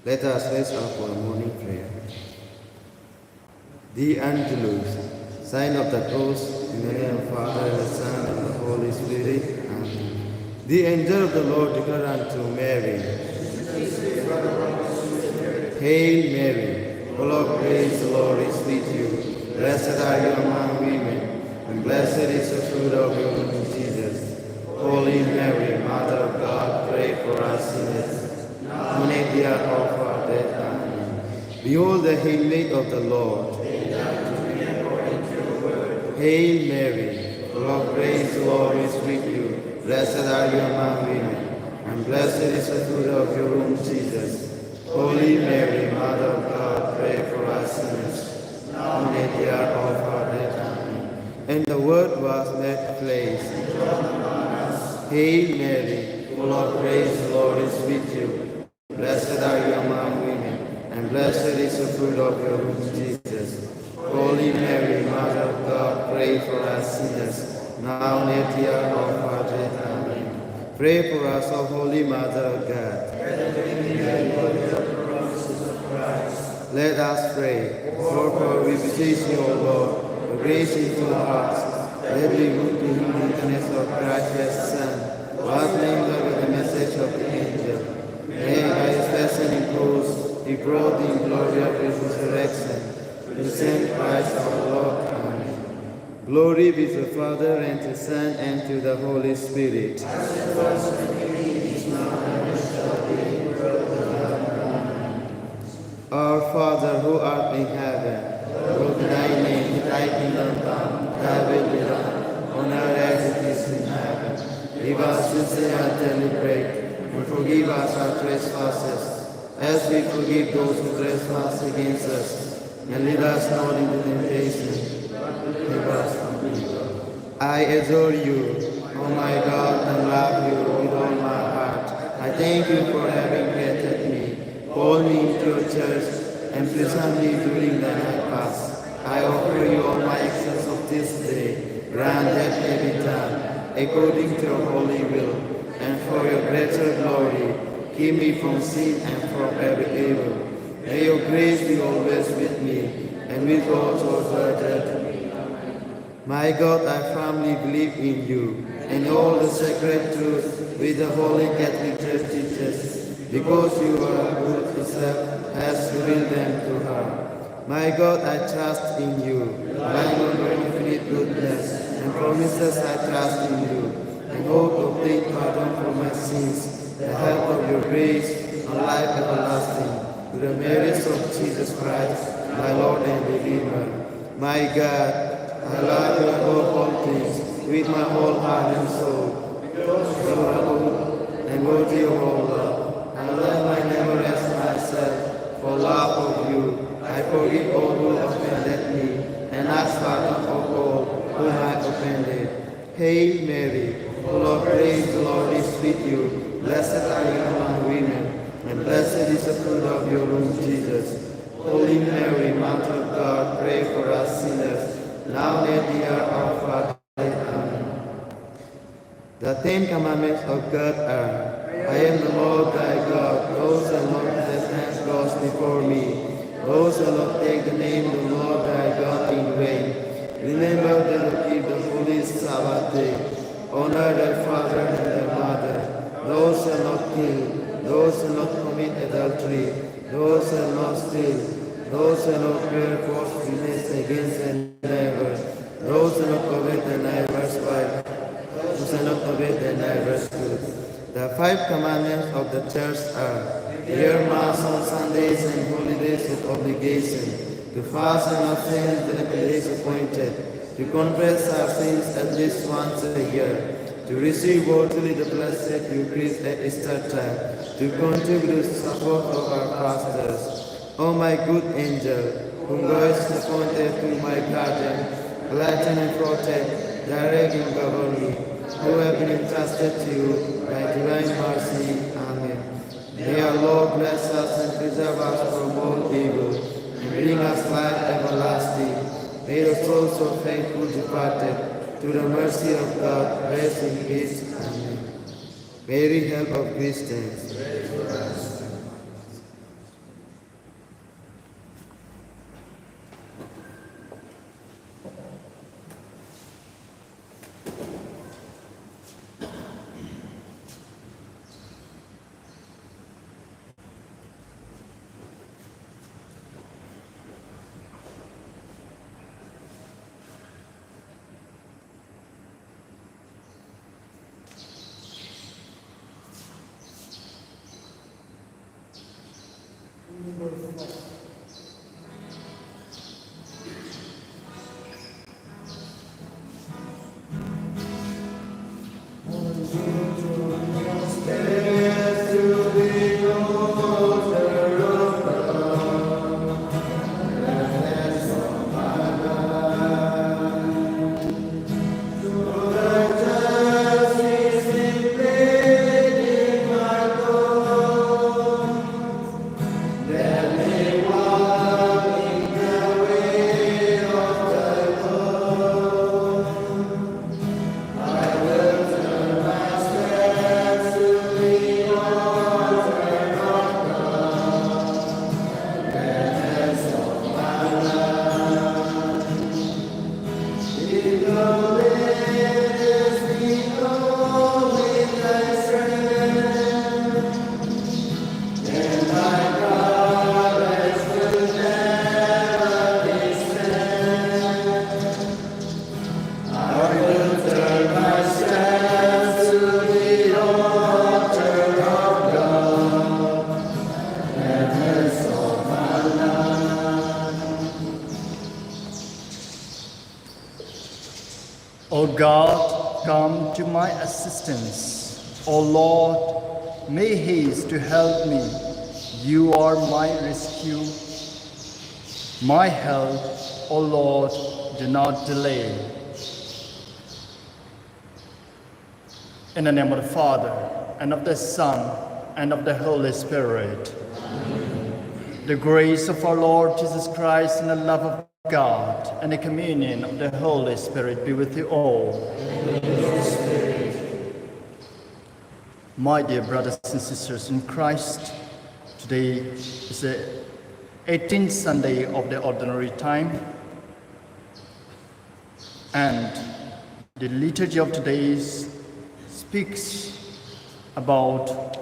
Let us raise up for a morning prayer. The Angelus, sign of the cross, in the name of the Father, and the Son, and the Holy Spirit. Amen. The angel of the Lord declared unto Mary, Hail Mary, full of grace, the Lord is with you. Blessed are you among women, and blessed is the fruit of your womb, Jesus. Holy Mary, Mother of God, pray for us sinners, now and at the hour of our death. Amen. Behold the handmaid of the Lord. Hail Mary, full of grace, the Lord is with you. Blessed are you among women, and blessed is the fruit of your womb, Jesus. Holy Mary, Mother of God, pray for us sinners, now and at the hour of our death. Amen. And the Word was made flesh. Hail Mary, full of grace, the Lord is with you. Blessed are you among women, and blessed is the fruit of your womb, Jesus. Holy Mary, Mother of God, pray for us sinners, now and at the hour of our death. Amen. Pray for us, O Holy Mother of God. Let us pray. For we beseech you, O Lord, for grace into our hearts. Let me move to him the witness of Christ, your Son, who has mingled with the message of the angel. May by his blessing and cross he brought the glory of his resurrection. To send Christ our Lord. Amen. Glory be to the Father, and to the Son, and to the Holy Spirit. As it was in the beginning, is now, and ever shall be, in the world without end. Amen. Our Father, who art in heaven, hallowed be thy name. Thy kingdom come, thy will be done, on earth as it is in heaven. Give us this day our daily bread, and forgive us our trespasses, as we forgive those who trespass against us. And lead us not into temptation, but deliver us from evil. I adore you, O my God, and love you with all my heart. I thank you for having created me. Call me into your church, and preserve me during the night fast. I offer you all my actions of this day. Grant that may be done according to your holy will, and for your greater glory. Keep me from sin and from every evil. May your grace be always with me, and with all who to me. My God, I firmly believe in you, and all the sacred truths with the Holy Catholic Church teaches, because you are good yourself, has revealed them to her. My God, I trust in you, relying on your infinite goodness, and promises I trust in you, and hope to obtain pardon for my sins, the help of your grace, and life everlasting. Through the merits of Jesus Christ, my Lord and Redeemer. My God, I love you above all things, with my whole heart and soul, because you are good and worthy of all love. I love my neighbor as myself, for love of you. I forgive all who offended me, and ask pardon of all whom I offended. Hail Mary, full of grace, the Lord is with you. Blessed are you among women, and blessed is the fruit of your womb, Jesus. Holy Mary, Mother of God, pray for us sinners, now and at the hour of our death. Amen. The 10 Commandments of God are, I am the Lord thy God. Those shall not possess hands gods before me. Those shall not take the name of the Lord thy God in vain. Remember that to keep the holy Sabbath day. Honor thy father and thy mother. Those shall not kill. Those shall not commit adultery, those shall not steal, those shall not bear false witness against their neighbor, those shall not covet their neighbor's wife, those shall not covet their neighbor's good. The 5 commandments of the church are, hear Mass on Sundays and holidays with obligation, to fast and abstain till the days appointed, to confess our sins at least once a year, to receive worthily the blessed Eucharist at Easter time, to contribute to the support of our pastors. O my good angel, whom God has appointed to my guardian, enlighten and protect, direct and govern me, who have been entrusted to you by divine mercy. Amen. May our Lord bless us and preserve us from all evil, and bring us life everlasting. May the souls of faithful departed, to the mercy of God, rest in peace. Amen. Mary, help of Christians. come to my assistance. O Lord, make haste to help me. You are my rescue, my help. O Lord, do not delay. In the name of the Father, and of the Son, and of the Holy Spirit. Amen. The grace of our Lord Jesus Christ and the love of God and the communion of the Holy Spirit be with you all. Amen. My dear brothers and sisters in Christ, today is the 18th Sunday of the Ordinary Time, and the liturgy of today speaks about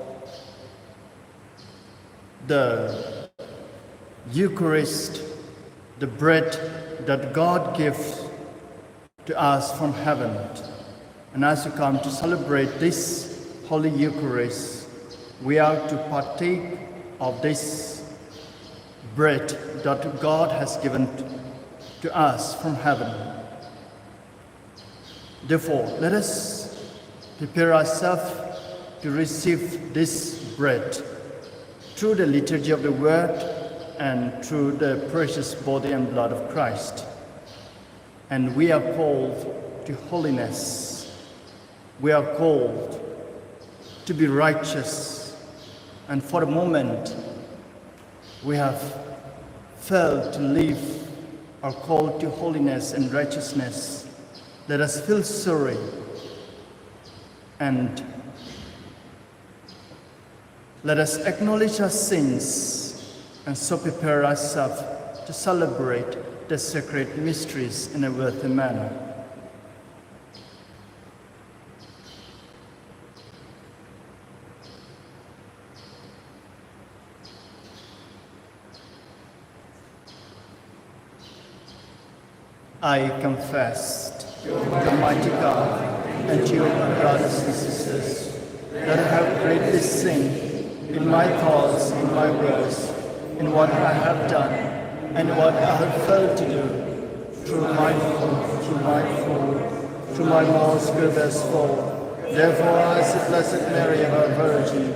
the Eucharist, the bread that God gives to us from heaven. And as we come to celebrate this Holy Eucharist, we are to partake of this bread that God has given to us from heaven. Therefore, let us prepare ourselves to receive this bread through the liturgy of the Word and through the precious body and blood of Christ. And we are called to holiness. We are called to be righteous. And for a moment, we have failed to live our call to holiness and righteousness. Let us feel sorry and let us acknowledge our sins and so prepare ourselves to celebrate the sacred mysteries in a worthy manner. I confess to Almighty God and to your brothers and sisters that I have greatly sinned in my thoughts, in my words, in what I have done and what I have failed to do, through my fault, through my most grievous fault. Therefore, as the Blessed Mary, our Virgin,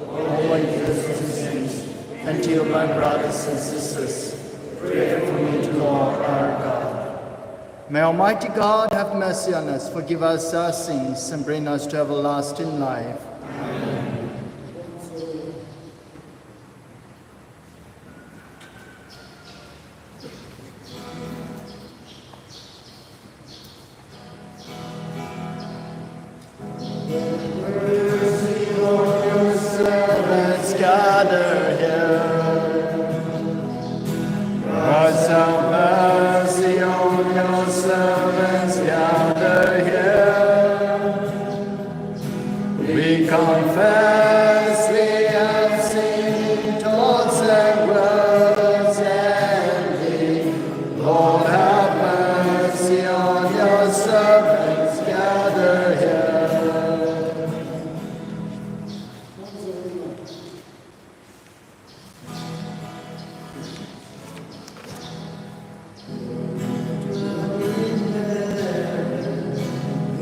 all my sins, and to you, my brothers and sisters, pray for me to Lord our God. May Almighty God have mercy on us, forgive us our sins, and bring us to everlasting life. Amen. Your servants gather here. Christ have mercy on your servants gather here. We confess we have sinned in thoughts and words and deed. Lord, have mercy on your servants gather here.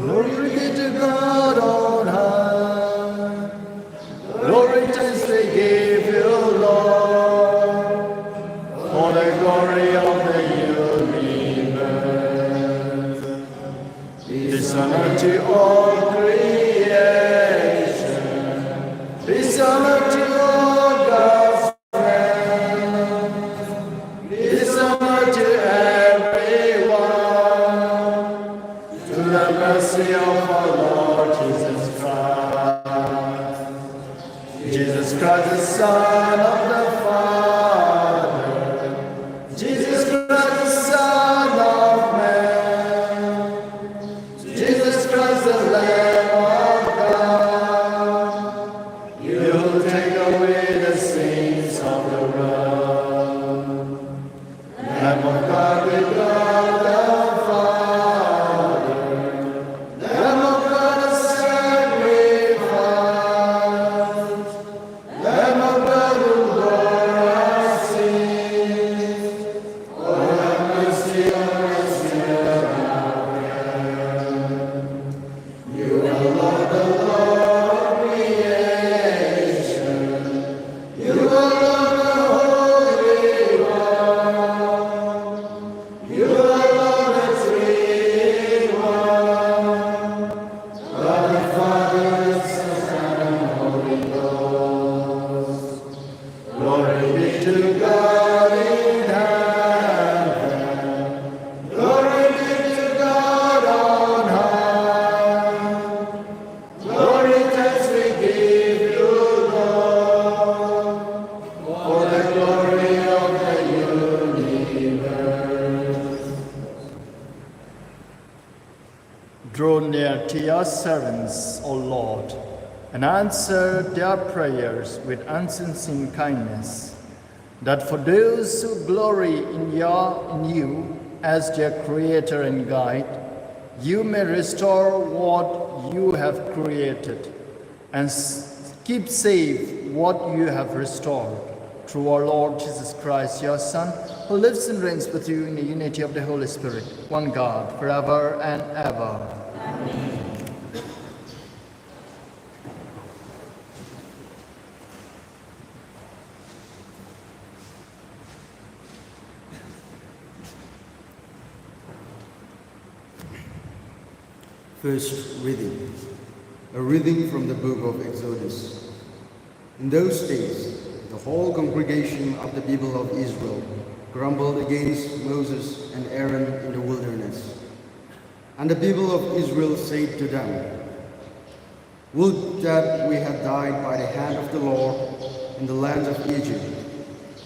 Glory be to God on high. Glory just we give you, Lord, for the glory of the universe. Dishonor to all creation. Dishonor to all God's friends. Dishonor to everyone. To the mercy of our Lord Jesus Christ. Jesus Christ, the Son of the Father. Jesus Christ, the Son of Man. Jesus Christ, the Lamb of God. You will take away the sins of the world. Lamb of God, with God the Father. Lamb of God, the sacrifice. Lamb of God who to your servants, O Lord, and answer their prayers with unceasing kindness, that for those who glory in you as their Creator and Guide, you may restore what you have created and keep safe what you have restored. Through our Lord Jesus Christ, your Son, who lives and reigns with you in the unity of the Holy Spirit, one God, forever and ever. Amen. First reading. A reading from the book of Exodus. In those days, the whole congregation of the people of Israel grumbled against Moses and Aaron in the wilderness. And the people of Israel said to them, "Would that we had died by the hand of the Lord in the land of Egypt,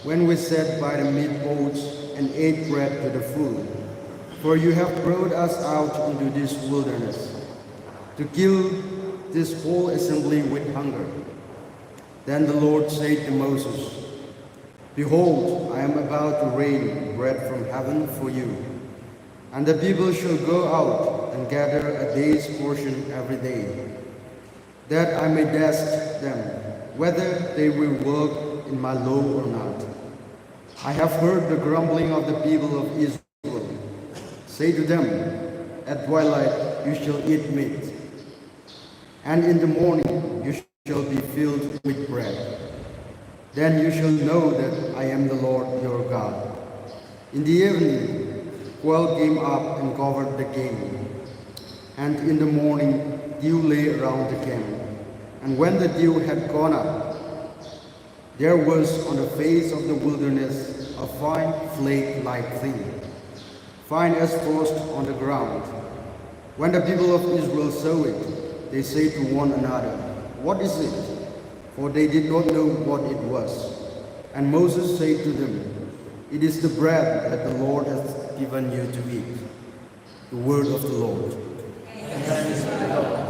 when we sat by the meat pots and ate bread to the full. For you have brought us out into this wilderness, to kill this whole assembly with hunger." Then the Lord said to Moses, "Behold, I am about to rain bread from heaven for you, and the people shall go out and gather a day's portion every day, that I may test them whether they will walk in my law or not. I have heard the grumbling of the people of Israel. Say to them, at twilight you shall eat meat, and in the morning you shall be filled with bread. Then you shall know that I am the Lord your God." In the evening, quail came up and covered the camp, and in the morning dew lay around the camp. And when the dew had gone up, there was on the face of the wilderness a fine flake-like thing, fine as frost on the ground. When the people of Israel saw it, they said to one another, "What is it?" For they did not know what it was. And Moses said to them, "It is the bread that the Lord has given you to eat." The word of the Lord. Thanks be to God.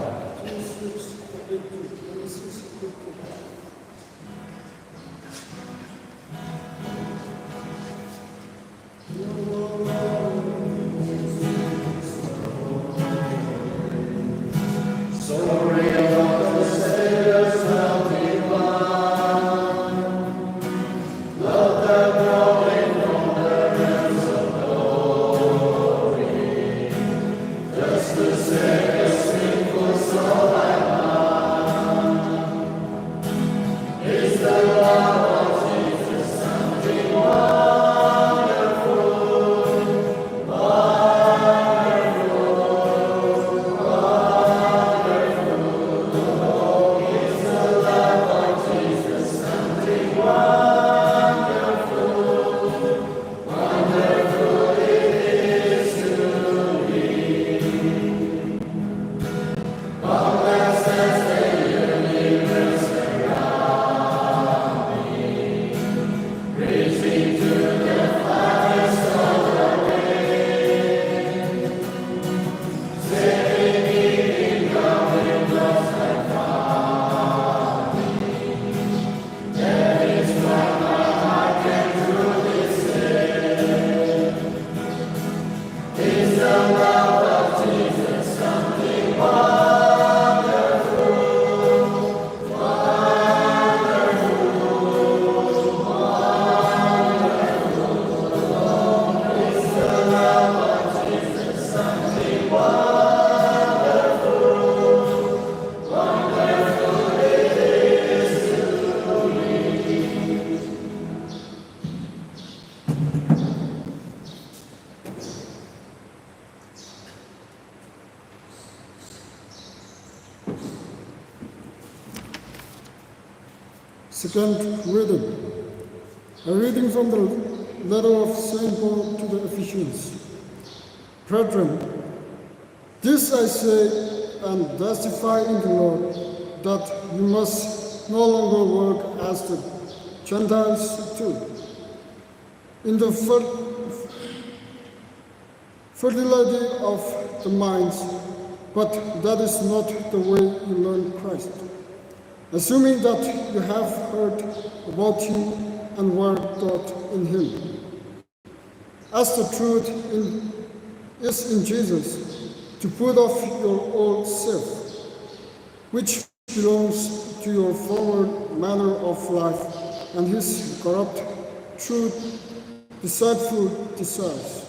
Second reading. A reading from the letter of St. Paul to the Ephesians. Brethren, this I say and testify in the Lord, that you must no longer work as the Gentiles do, in the fertility of the minds, but that is not the way you learn Christ. Assuming that you have heard about him and were taught in him. As the truth is in Jesus, to put off your old self, which belongs to your former manner of life and his corrupt, true, deceitful desires,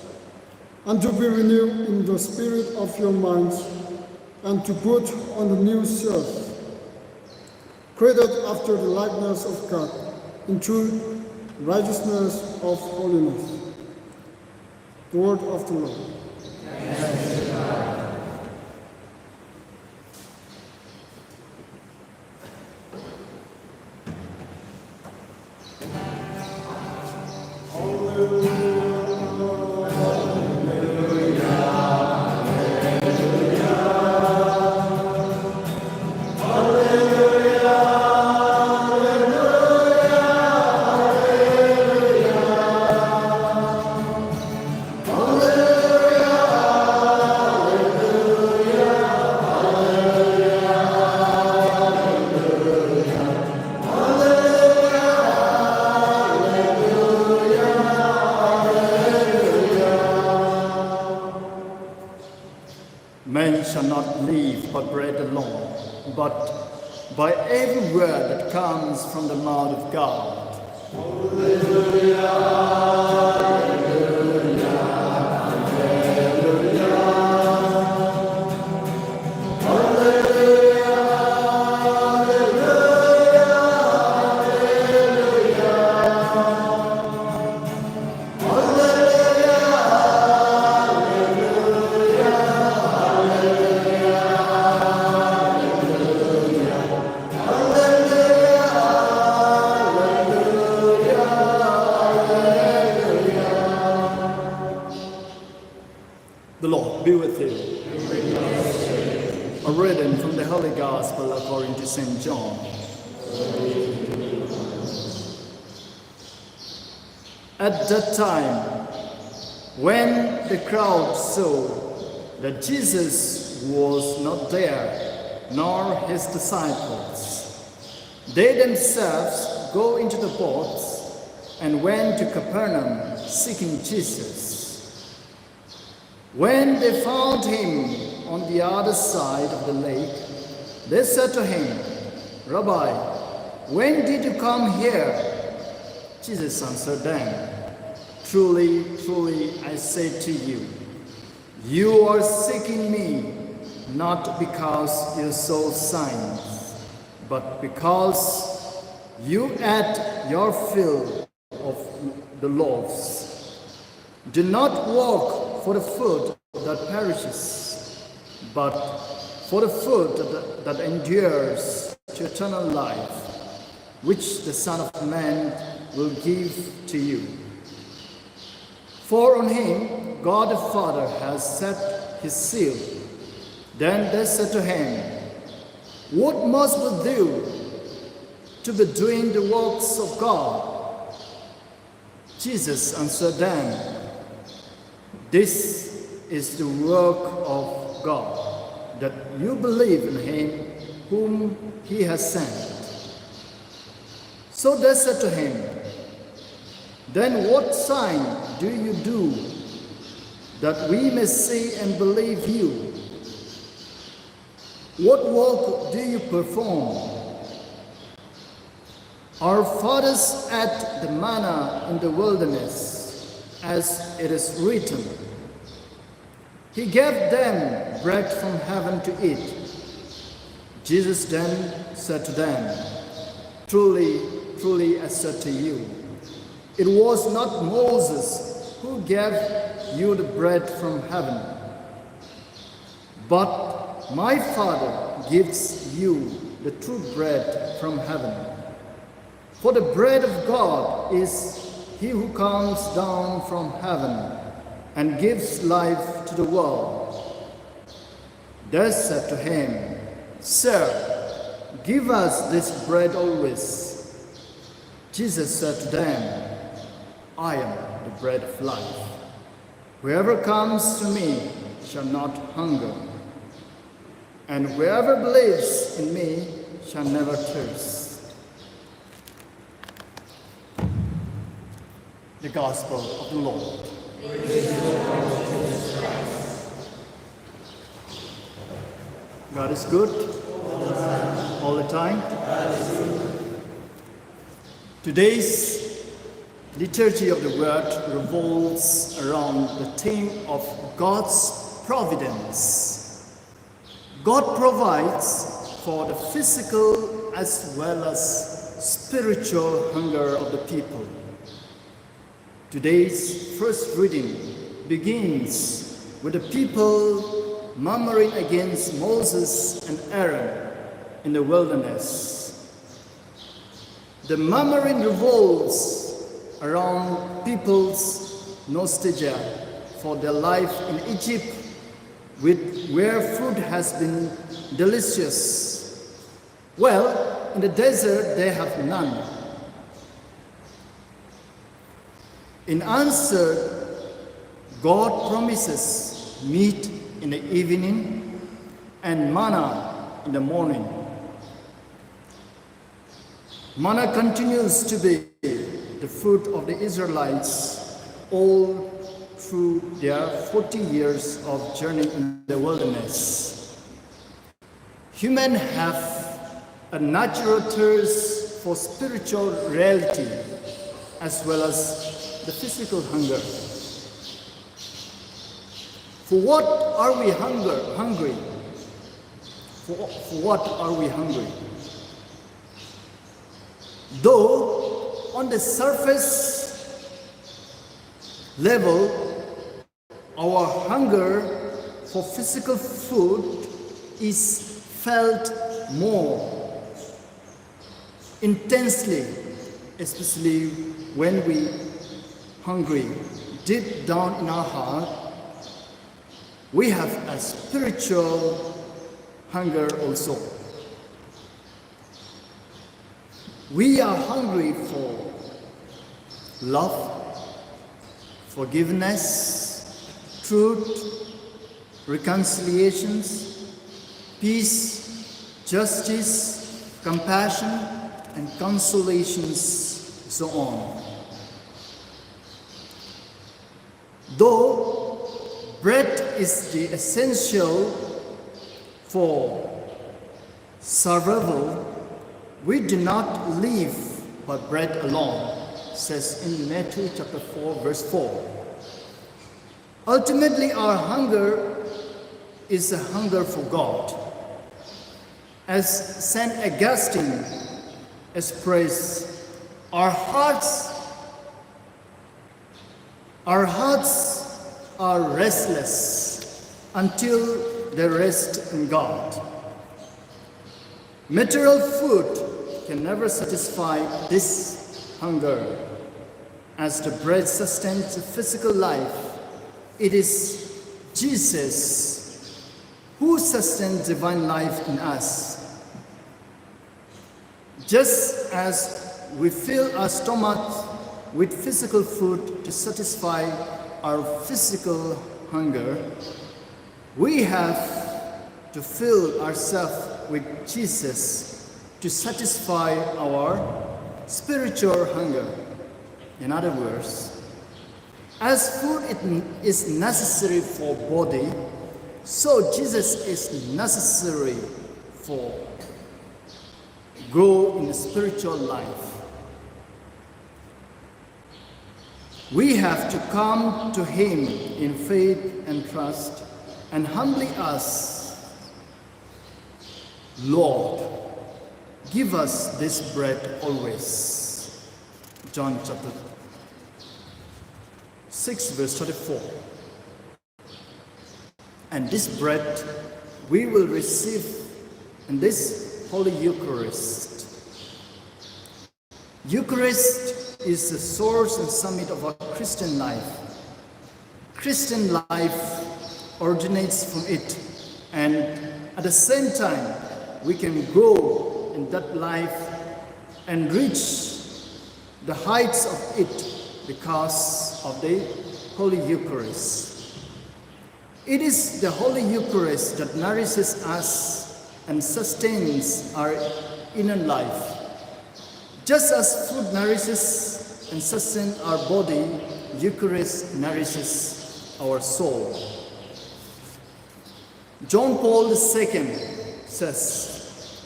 and to be renewed in the spirit of your minds, and to put on the new self, created after the likeness of God, in true righteousness of holiness. The word of the Lord. Man shall not live by bread alone, but by every word that comes from the mouth of God. The Lord be with you. A reading from the Holy Gospel according to St. John. At that time, when the crowd saw that Jesus was not there, nor his disciples, they themselves go into the boats and went to Capernaum seeking Jesus. When they found him on the other side of the lake, they said to him, "Rabbi, when did you come here?" Jesus answered them, "Truly, truly, I say to you, you are seeking me, not because you saw signs, but because you ate your fill of the loaves. Do not walk for the food that perishes, but for the food that endures to eternal life, which the Son of Man will give to you. For on him God the Father has set his seal." Then they said to him, "What must we do to be doing the works of God?" Jesus answered them, "This is the work of God, that you believe in him whom he has sent." So they said to him, "Then what sign do you do, that we may see and believe you? What work do you perform? Our fathers ate the manna in the wilderness, as it is written, He gave them bread from heaven to eat." Jesus then said to them, "Truly, truly, I said to you, it was not Moses who gave you the bread from heaven, but my Father gives you the true bread from heaven. For the bread of God is he who comes down from heaven and gives life to the world." They said to him, "Sir, give us this bread always." Jesus said to them, "I am the bread of life. Whoever comes to me shall not hunger, and whoever believes in me shall never thirst. The Gospel of the Lord. God is good all the time. Today's liturgy of the Word revolves around the theme of God's providence. God provides for the physical as well as spiritual hunger of the people. Today's first reading begins with the people murmuring against Moses and Aaron in the wilderness. The murmuring revolves around people's nostalgia for their life in Egypt, where food has been delicious. Well, in the desert they have none. In answer, God promises meat in the evening and manna in the morning. Manna continues to be the food of the Israelites all through their 40 years of journey in the wilderness. Humans have a natural thirst for spiritual reality as well as the physical hunger. For what are we hungry? For what are we hungry? Though on the surface level, our hunger for physical food is felt more intensely, especially when we hungry deep down in our heart. We have a spiritual hunger also. We are hungry for love, forgiveness, truth, reconciliations, peace, justice, compassion, and consolations, so on. Though bread is the essential for survival, we do not live by bread alone, says in Matthew chapter 4, verse 4. Ultimately, our hunger is a hunger for God. As St. Augustine expressed, our hearts are restless until they rest in God. Material food can never satisfy this hunger. As the bread sustains the physical life, it is Jesus who sustains divine life in us. Just as we fill our stomachs with physical food to satisfy our physical hunger, we have to fill ourselves with Jesus to satisfy our spiritual hunger. In other words, as food is necessary for body, so Jesus is necessary for grow in the spiritual life. We have to come to Him in faith and trust and humbly ask, Lord, give us this bread always. John chapter 6, verse 34. And this bread we will receive in this Holy Eucharist. Eucharist is the source and summit of our Christian life. Christian life originates from it, and at the same time, we can grow in that life and reach the heights of it because of the Holy Eucharist. It is the Holy Eucharist that nourishes us and sustains our inner life. Just as food nourishes and sustains our body, Eucharist nourishes our soul. John Paul II says,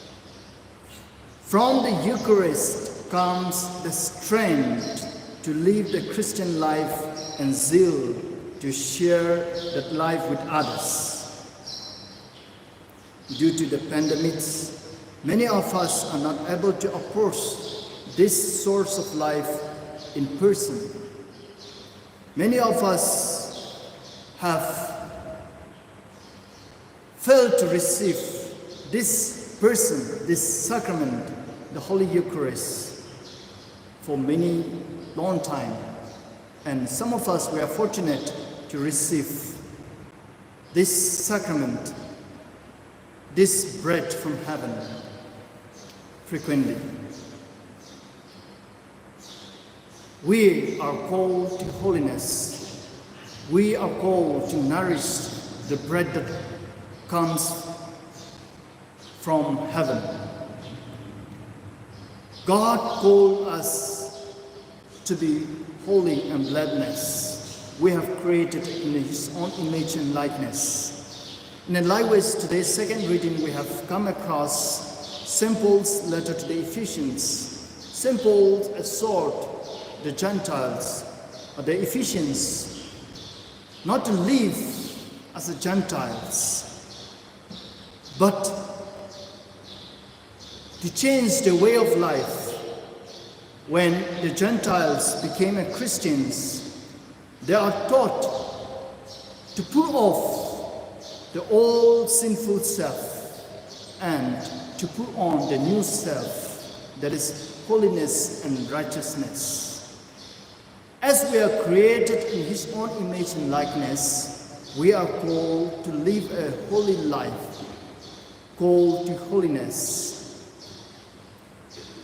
"From the Eucharist comes the strength to live the Christian life and zeal to share that life with others." Due to the pandemics, many of us are not able to approach this source of life in person. Many of us have failed to receive this person, this sacrament, the Holy Eucharist, for many long time. And some of us were fortunate to receive this sacrament, this bread from heaven, frequently. We are called to holiness. We are called to nourish the bread that comes from heaven. God called us to be holy and blameless. We have created in His own image and likeness. And likewise, today's second reading, we have come across St. Paul's letter to the Ephesians. St. Paul exhorts the Gentiles, or the Ephesians, not to live as the Gentiles, but to change the way of life. When the Gentiles became Christians, they are taught to put off the old sinful self and to put on the new self, that is holiness and righteousness. As we are created in His own image and likeness, we are called to live a holy life, called to holiness.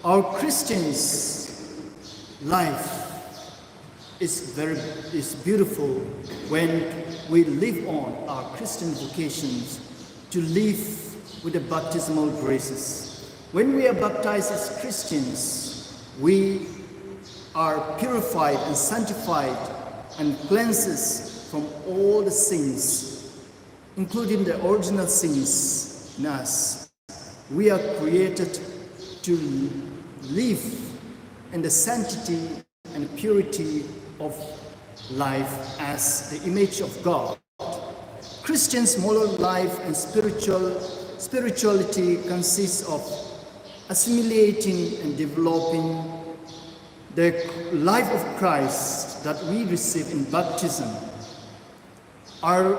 Our Christians' life is beautiful when we live on our Christian vocations to live with the baptismal graces. When we are baptized as Christians, we are purified and sanctified and cleanses from all the sins, including the original sins in us. We are created to live in the sanctity and purity of life as the image of God. Christians' moral life and spirituality consists of assimilating and developing the life of Christ that we receive in baptism. Our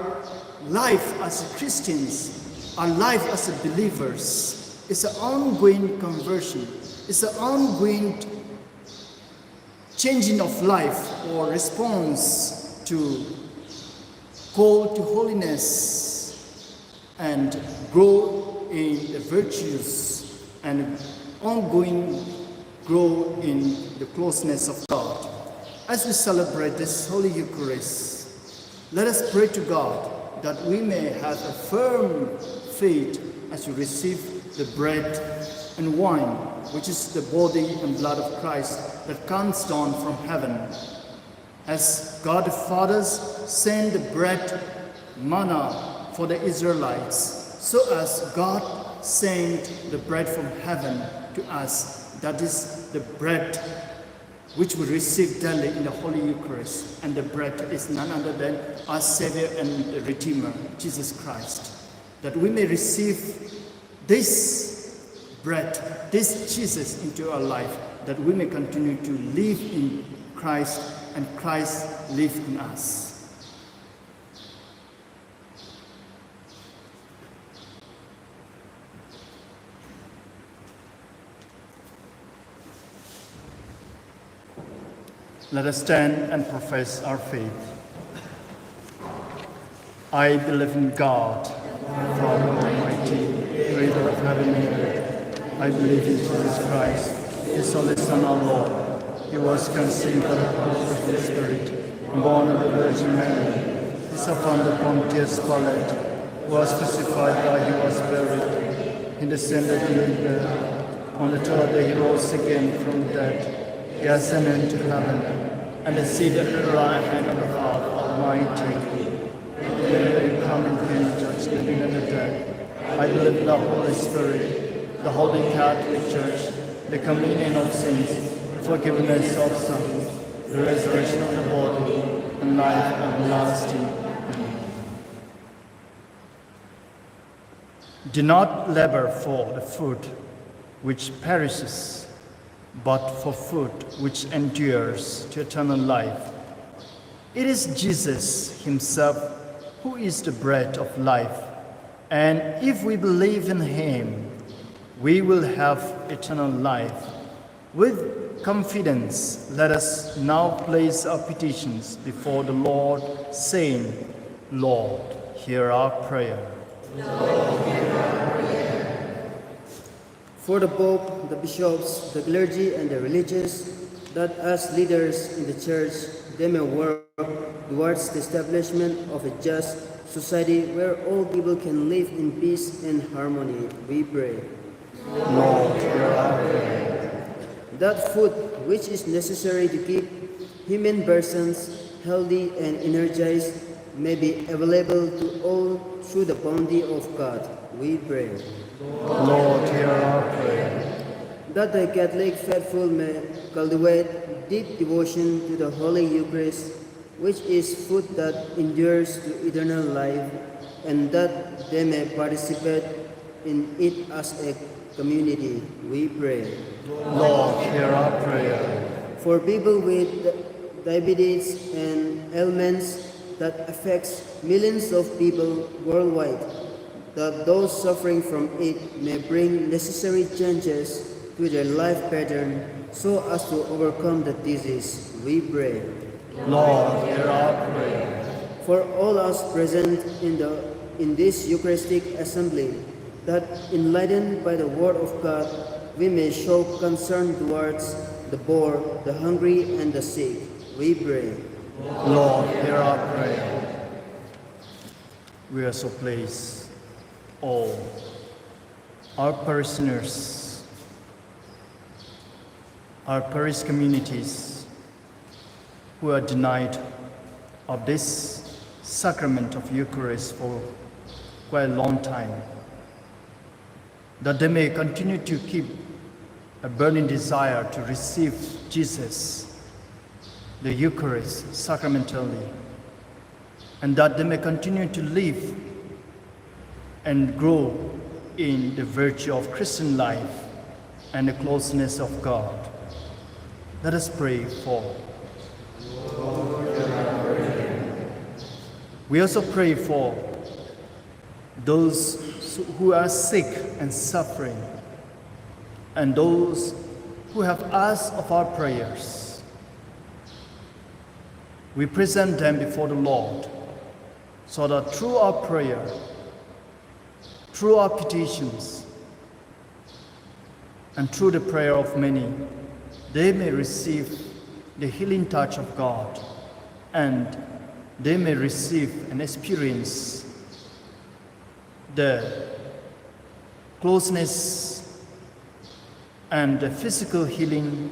life as Christians, our life as believers, is an ongoing conversion. It's an ongoing changing of life or response to call to holiness and grow in the virtues and ongoing grow in the closeness of God. As we celebrate this Holy Eucharist, let us pray to God that we may have a firm faith as we receive the bread and wine, which is the body and blood of Christ that comes down from heaven. As God the Father sent the bread, manna for the Israelites, so as God sent the bread from heaven to us, that is the bread which we receive daily in the Holy Eucharist. And the bread is none other than our Savior and the Redeemer, Jesus Christ. That we may receive this bread, this Jesus into our life, that we may continue to live in Christ and Christ live in us. Let us stand and profess our faith. I believe in God, Father Almighty, creator of heaven and earth. I believe in Jesus Christ, His only Son, our Lord. He was conceived by the power of the Spirit, born of the Virgin Mary, He suffered under Pontius Pilate, was crucified, died, he was buried. He descended into the earth. On the third day he rose again from the dead. He ascended into heaven, and is seated at the right hand of the Father Almighty. When he come in pain, judge the living and the dead. I believe in the Holy Spirit, the Holy Catholic Church, the communion of saints, the forgiveness of sins, the resurrection of the body, and life everlasting. Amen. Do not labor for the food which perishes, but for food which endures to eternal life. It is Jesus himself who is the bread of life, and if we believe in him, we will have eternal life. With confidence, let us now place our petitions before the Lord, saying, Lord, hear our prayer. For the Pope, the bishops, the clergy, and the religious, that as leaders in the Church, they may work towards the establishment of a just society where all people can live in peace and harmony, we pray. Lord, hear our prayer. That food which is necessary to keep human persons healthy and energized may be available to all through the bounty of God, we pray. Lord, hear our prayer. That the Catholic faithful may cultivate deep devotion to the Holy Eucharist, which is food that endures to eternal life, and that they may participate in it as a community, we pray. Lord, hear our prayer. For people with diabetes and ailments that affects millions of people worldwide, that those suffering from it may bring necessary changes to their life pattern so as to overcome the disease, we pray. Lord, hear our prayer. For all us present in this Eucharistic assembly, that enlightened by the Word of God, we may show concern towards the poor, the hungry, and the sick, we pray. Lord, hear our prayer. We also place all our parishioners, our parish communities who are denied of this sacrament of Eucharist for quite a long time, that they may continue to keep a burning desire to receive Jesus, the Eucharist, sacramentally, and that they may continue to live and grow in the virtue of Christian life and the closeness of God. Let us pray for. We also pray for those who are sick and suffering, and those who have asked of our prayers. We present them before the Lord, so that through our prayer, through our petitions, and through the prayer of many, they may receive the healing touch of God, and they may receive and experience the closeness and the physical healing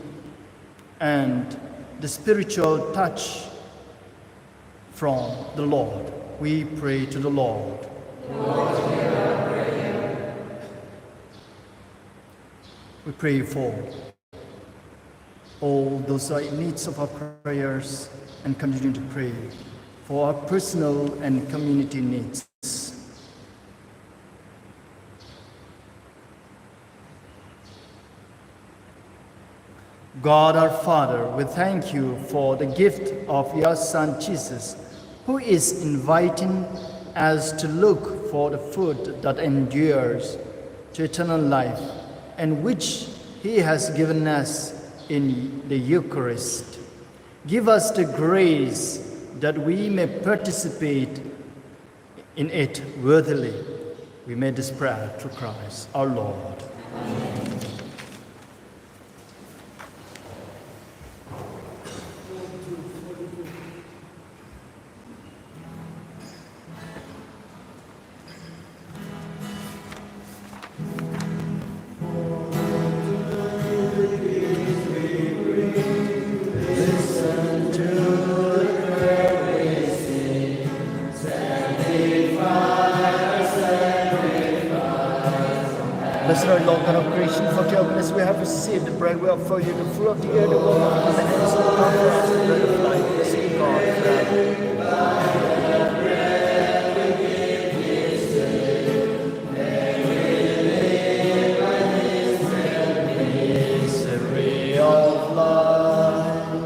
and the spiritual touch from the Lord. We pray to the Lord. We pray for all those who are in need of our prayers, and continue to pray for our personal and community needs. God our Father, we thank you for the gift of your Son Jesus, who is inviting us to look for the food that endures to eternal life, and which he has given us in the Eucharist. Give us the grace that we may participate in it worthily. We made this prayer through Christ our Lord. Amen. of creation, forgiveness, we have received the bread we offer you, the fruit of the earth, the work of the hands of God, for us, the bread of life, blessed be God forever. Misery of life,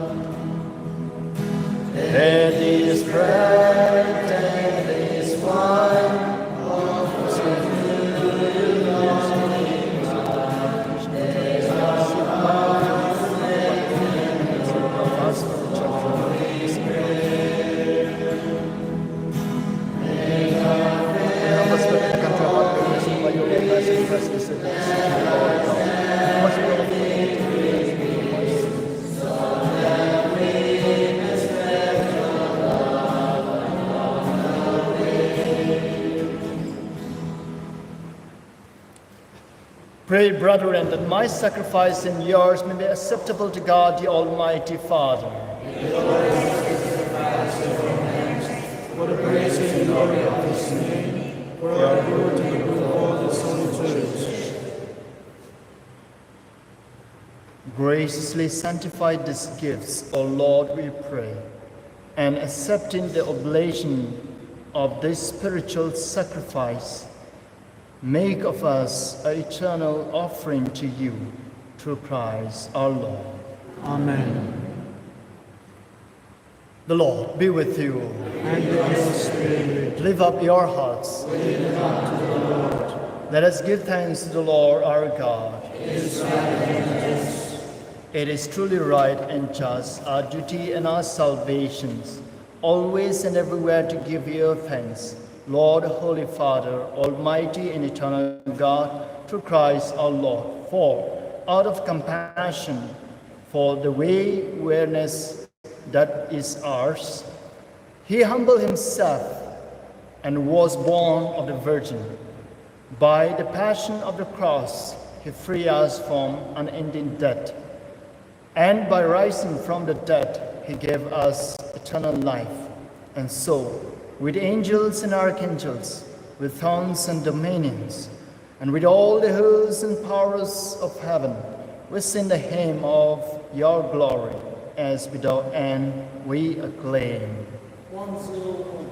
there is bread, there is wine. Pray, brethren, that my sacrifice and yours may be acceptable to God, the Almighty Father. For the praise and glory of His name, for our good and good of all His holy church. Graciously sanctify these gifts, O Lord, we pray, and accepting the oblation of this spiritual sacrifice, make of us an eternal offering to you, through Christ our Lord. Amen. The Lord be with you. And with your spirit, Lift up your hearts. lift it up to the Lord. Let us give thanks to the Lord our God. It is right and just. It is truly right and just, our duty and our salvation, always and everywhere to give you thanks, Lord, Holy Father, Almighty and eternal God, through Christ our Lord. For out of compassion for the waywardness that is ours, He humbled Himself and was born of the Virgin. By the passion of the cross, He freed us from unending death. And by rising from the dead, He gave us eternal life. And so, with angels and archangels, with thrones and dominions, and with all the hosts and powers of heaven, we sing the hymn of your glory, as without end we acclaim. 101.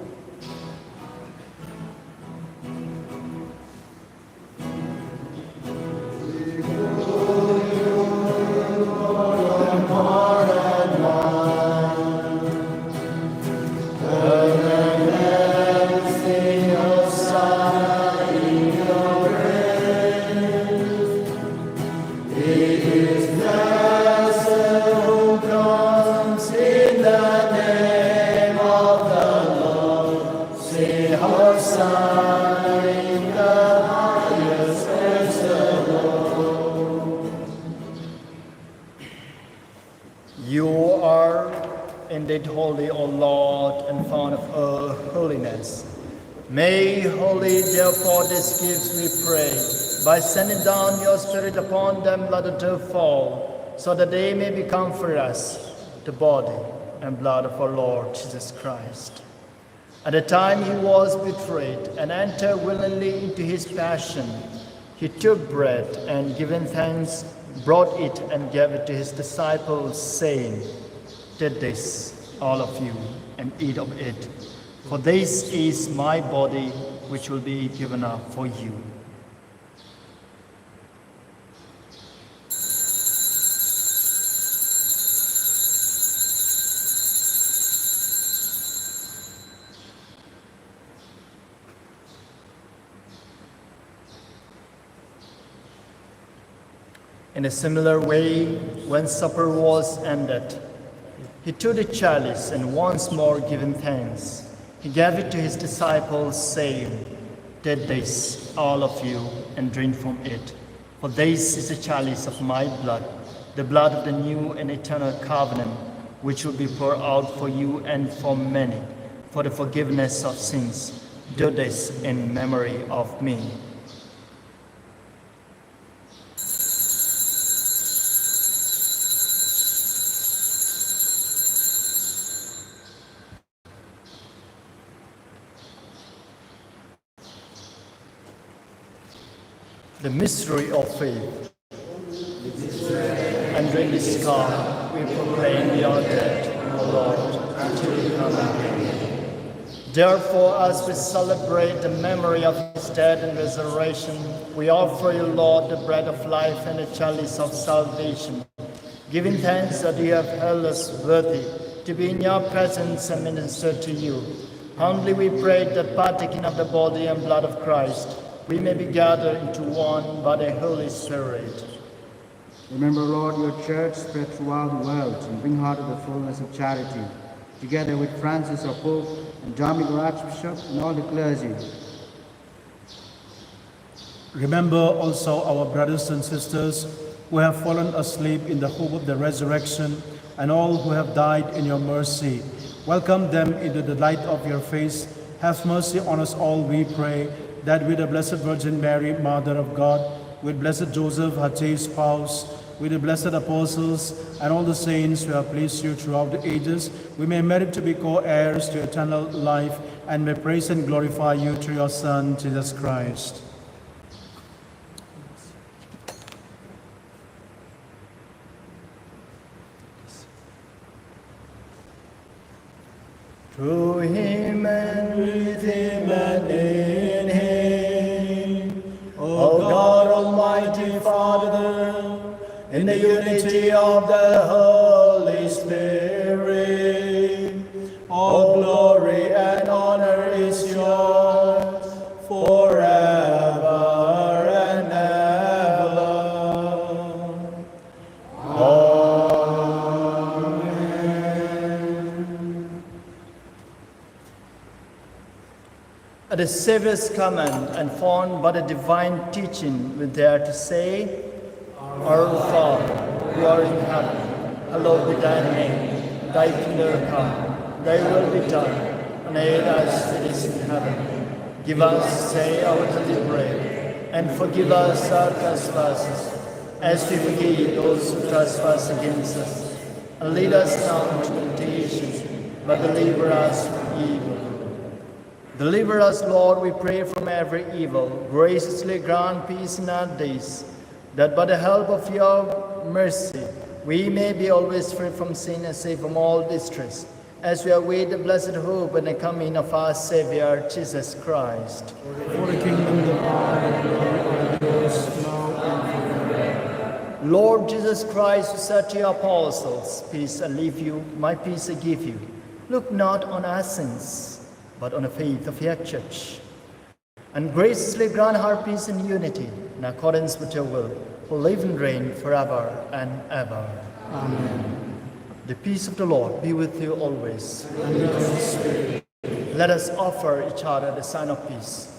You are indeed holy, O Lord, and fount of all holiness. May holy, therefore, these gifts, we pray, by sending down your Spirit upon them, let it do fall, so that they may become for us the body and blood of our Lord Jesus Christ. At the time he was betrayed and entered willingly into his passion, he took bread and, giving thanks, brought it and gave it to his disciples, saying, "Take this, all of you, and eat of it, for this is my body, which will be given up for you." In a similar way, when supper was ended, he took the chalice and once more giving thanks, he gave it to his disciples, saying, "Take this, all of you, and drink from it, for this is the chalice of my blood, the blood of the new and eternal covenant, which will be poured out for you and for many, for the forgiveness of sins. Do this in memory of me." The mystery of faith. And during this calm, we proclaim your death, O Lord, until you come again. Therefore, as we celebrate the memory of his death and resurrection, we offer you, Lord, the bread of life and the chalice of salvation, giving thanks that you have held us worthy to be in your presence and minister to you. Humbly we pray that partaking of the body and blood of Christ, we may be gathered into one by the Holy Spirit. Remember, Lord, your church spread throughout the world and bring her to the fullness of charity, together with Francis, our Pope, and Dominic, our Archbishop, and all the clergy. Remember also our brothers and sisters who have fallen asleep in the hope of the resurrection, and all who have died in your mercy. Welcome them into the light of your face. Have mercy on us all, we pray, that with the Blessed Virgin Mary, Mother of God, with Blessed Joseph, her chaste spouse, with the blessed apostles and all the saints who have pleased you throughout the ages, we may merit to be co-heirs to eternal life and may praise and glorify you through your Son, Jesus Christ. Through him and with him and in him, O God, Almighty Father, in the unity of the Holy Spirit, all glory and honor is yours forever and ever. Amen. At the Savior's command and formed by the divine teaching, we dare to say, Our Father, who art in heaven, hallowed be thy name. Thy kingdom come, thy will be done, on earth as it is in heaven. Give us this day our daily bread, and forgive us our trespasses, as we forgive those who trespass against us. And lead us not into temptation, but deliver us from evil. Deliver us, Lord, we pray, from every evil. Graciously grant peace in our days, that by the help of your mercy we may be always free from sin and safe from all distress, as we await the blessed hope and the coming of our Savior, Jesus Christ. For the kingdom, the power, and the glory are yours, now and forever. Lord Jesus Christ, who said to your apostles, Peace I leave you, my peace I give you. Look not on our sins, but on the faith of your church, and graciously grant her peace and unity in accordance with your will, who live and reign forever and ever. Amen. The peace of the Lord be with you always. And with your spirit. Let us offer each other the sign of peace.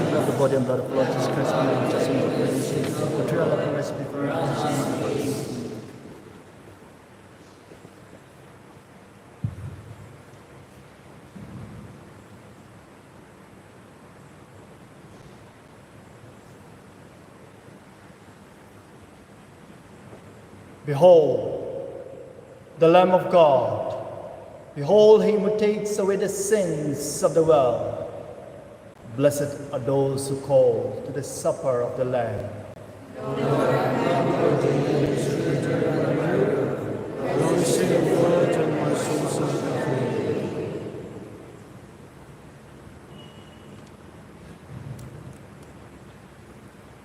The body and blood of Lord Jesus Christ, the true love and recipe for us. Behold, the Lamb of God. Behold him who takes away the sins of the world. Blessed are those who call to the supper of the Lamb. Lord, say a word and my soul shall be free.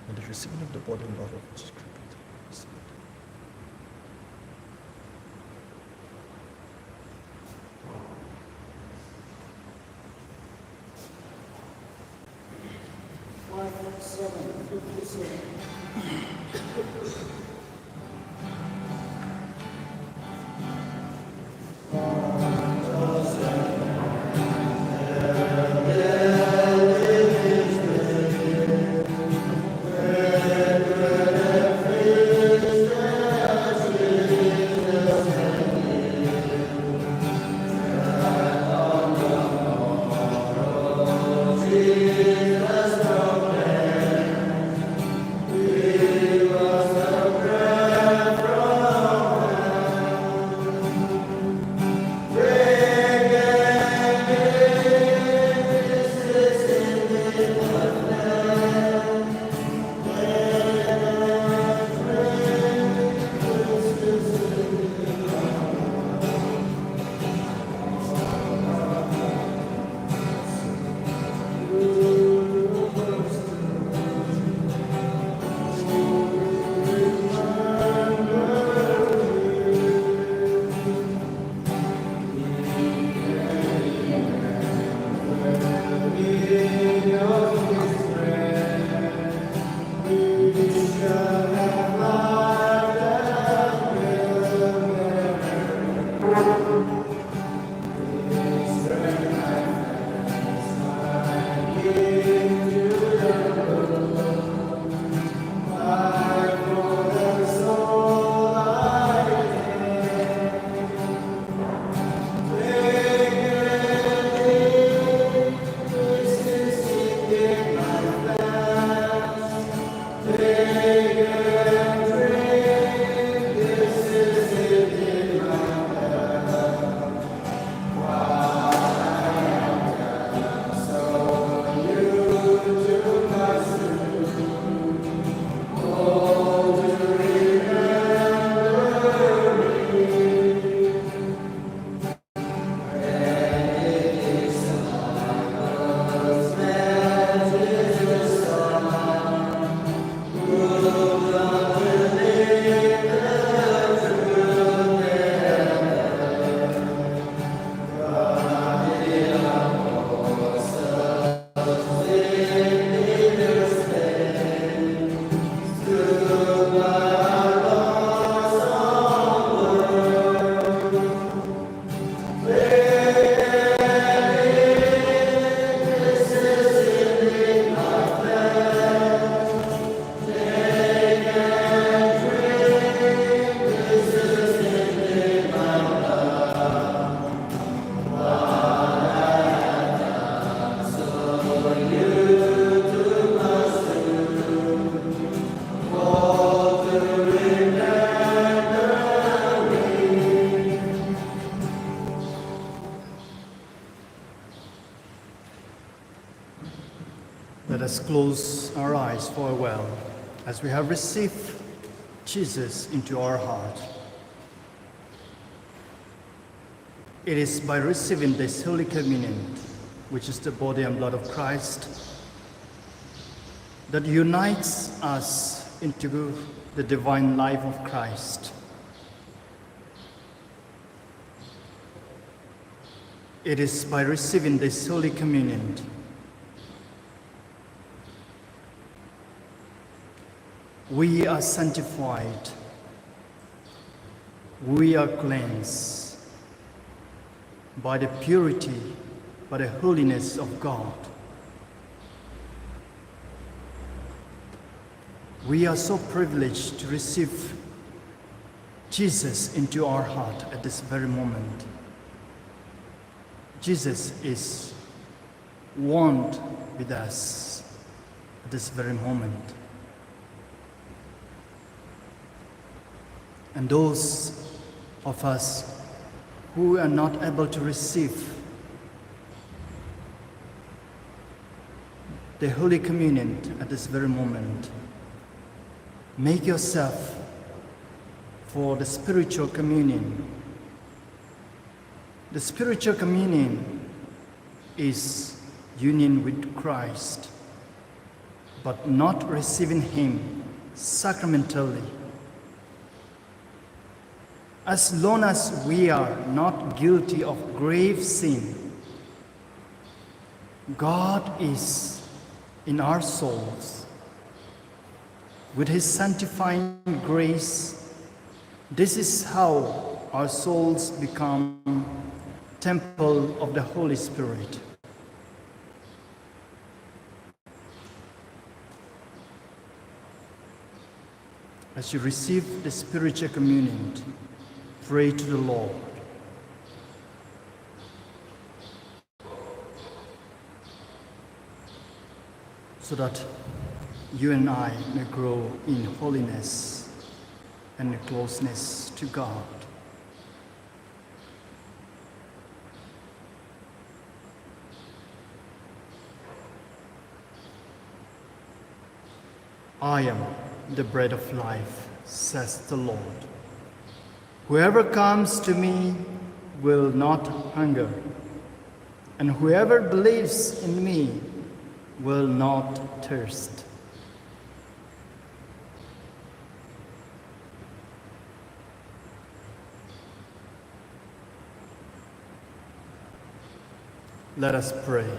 And the receiving of the body and blood of Jesus Christ. us close our eyes for a while as we have received Jesus into our heart. It is by receiving this Holy Communion, which is the body and blood of Christ, that unites us into the divine life of Christ. It is by receiving this Holy Communion we are sanctified, we are cleansed by the purity, by the holiness of God. We are so privileged to receive Jesus into our heart at this very moment. Jesus is one with us at this very moment. And those of us who are not able to receive the Holy Communion at this very moment, make yourself for the spiritual communion. The spiritual communion is union with Christ, but not receiving Him sacramentally. As long as we are not guilty of grave sin, God is in our souls. With His sanctifying grace, this is how our souls become temple of the Holy Spirit. As you receive the spiritual communion, pray to the Lord. So that you and I may grow in holiness and closeness to God. I am the bread of life, says the Lord. Whoever comes to me will not hunger, and whoever believes in me will not thirst. Let us pray.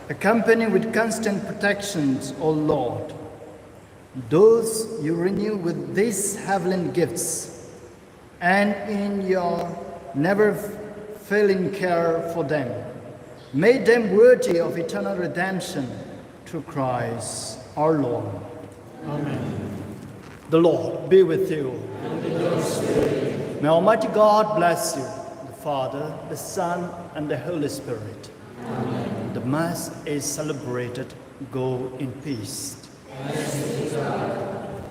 Accompany with constant protections, O Lord, those you renew with these heavenly gifts, and in your never-failing care for them, make them worthy of eternal redemption through Christ our Lord. Amen. The Lord be with you. And with your spirit. May Almighty God bless you, the Father, the Son, and the Holy Spirit. Amen. The Mass is celebrated. Go in peace. Thanks be to God.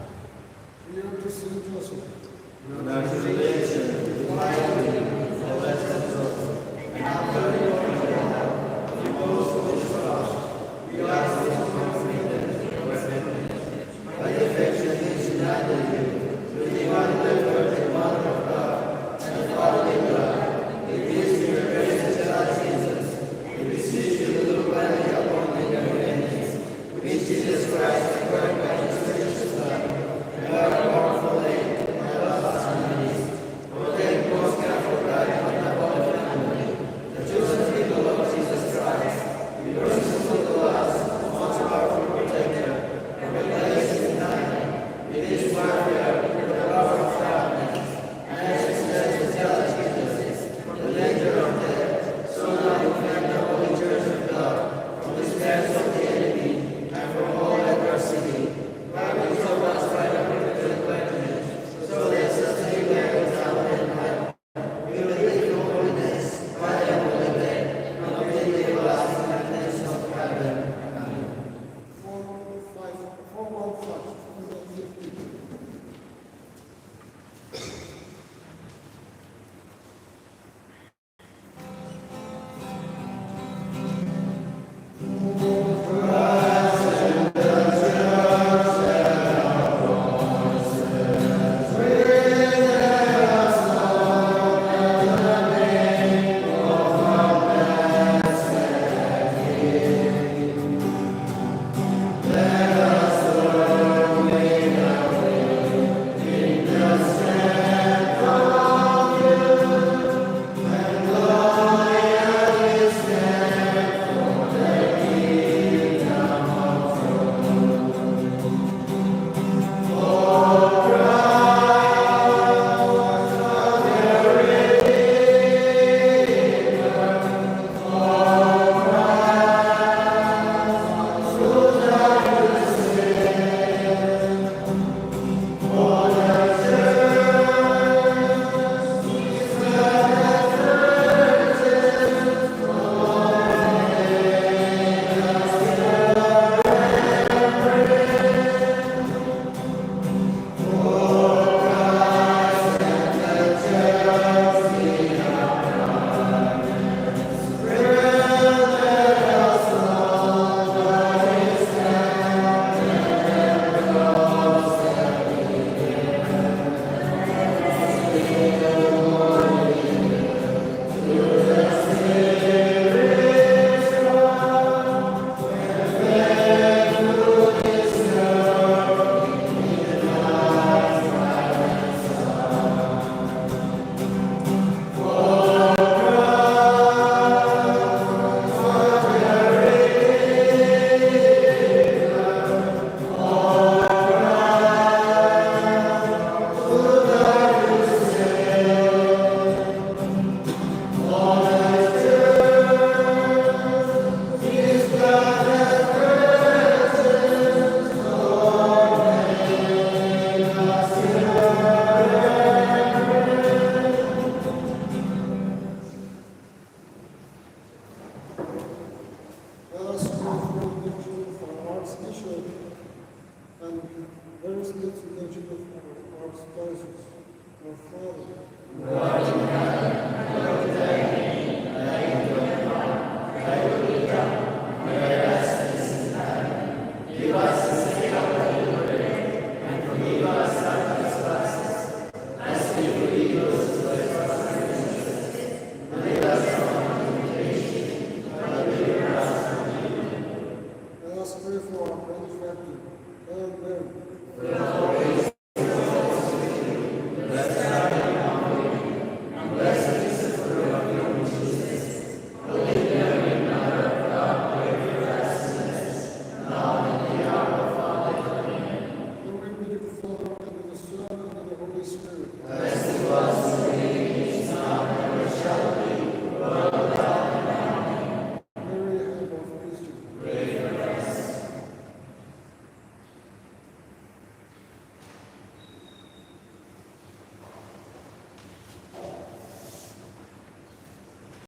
We are to sing to us. Congratulations, mighty, for blessed souls, and after your help, you also for us. We ask this confidence in your presence. By the affection united you, with the one Word, the Mother of God, and the Father God, it is your grace and child Jesus. We beseech you to look kindly upon the enemies, which Jesus Christ worked by His precious blood, and our powerful aid. Protect most careful guide of the Holy Family, the chosen people of Jesus Christ, be merciful to us, blessed virgin of our spouses, our Father, I ask pray for our benefactor, Hail Mary.